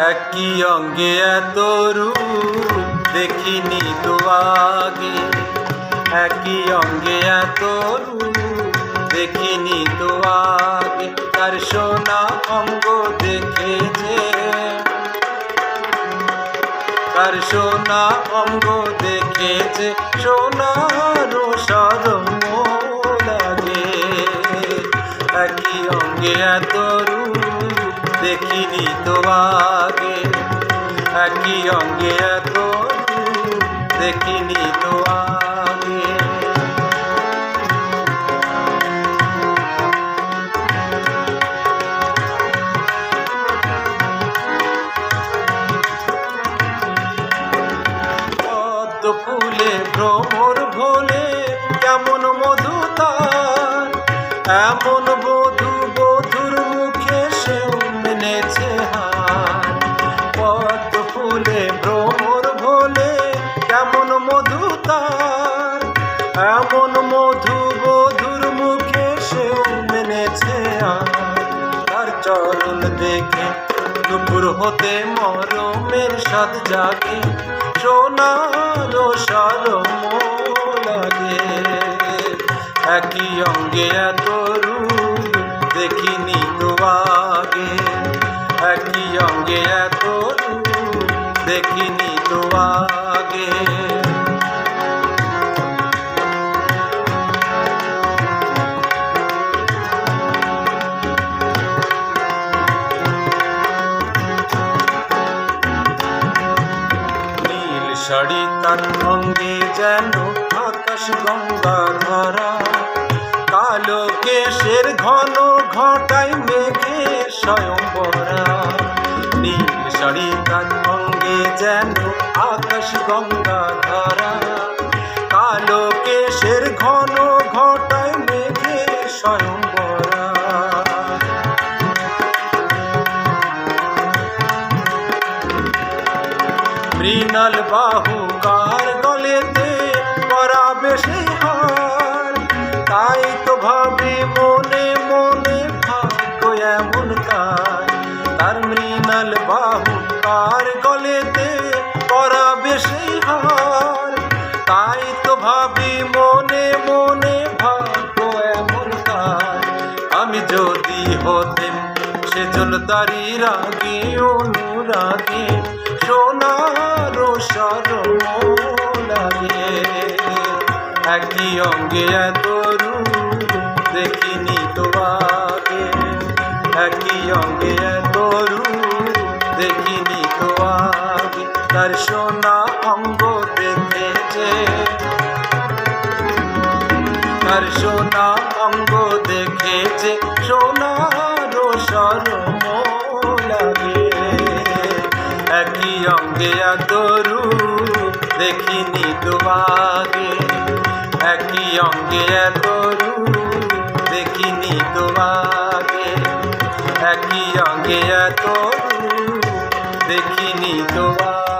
একই অঙ্গে এত রূপ দেখিনি তো আগে, একই অঙ্গে এত রূপ দেখিনি তো আগে। তার সোনা অঙ্গ দেখেছে, তার সোনা অঙ্গ দেখেছে, সোনার সরম লাগে। একই অঙ্গে এত রূপ দেখিনি তো আগে, একই অঙ্গে এত রূপ দেখিনি তো আগে। পদ্ম ফুলে ভ্রমর ভোলে কেমন মধু তার, এমন বধূ বধুর মুখে সেও মেনেছে হার। পদ্ম ফুলে ভ্রমর ভোলে কেমন মধু তার, এমন মধু বধুর মুখে সেও মেনেছে হার। তার চরণ দেখে দুপুর হতে মরমের সাথ জাগে, সোনার সরম লাগে। একই অঙ্গে এত রূপ দেখিনি তো আগে, একই অঙ্গে এত রূপ দেখিনি তো আগে। শাড়ি তার অঙ্গে যেন আকাশ গঙ্গা ধরা, কালো কেশের ঘন ঘটায় মেঘে স্বয়ংবরা। নীল শাড়ি তার অঙ্গে যেন আকাশ গঙ্গা ধরা, কালো কেশের ঘন ঘটায় মেঘে স্বয়ংবরা। মৃণাল বাহুকার গলেতে পরাবে সেই হার, তাই তো ভাবি মনে মনে ভাগ্য এমন কার। তার মৃণাল বাহুকার গলেতে পরাবে সেই হার, তাই তো ভাবি মনে মনে ভাগ্য এমন কার। আমি যদি হতেম সেজন্য তারি রাগে অনুরাগে, সোনার সরম লাগে। একই অঙ্গে এত রূপ দেখিনি তো আগে, একই অঙ্গে এত রূপ দেখিনি তো আগে। তার সোনা অঙ্গ দেখেছে, তার সোনা অঙ্গ দেখেছে, সোনার সরম লাগে। একই অঙ্গে এত রূপ দেখিনি তো আগে, একই অঙ্গে এত রূপ দেখিনি তো আগে, একই অঙ্গে এত রূপ দেখিনি তো আগে।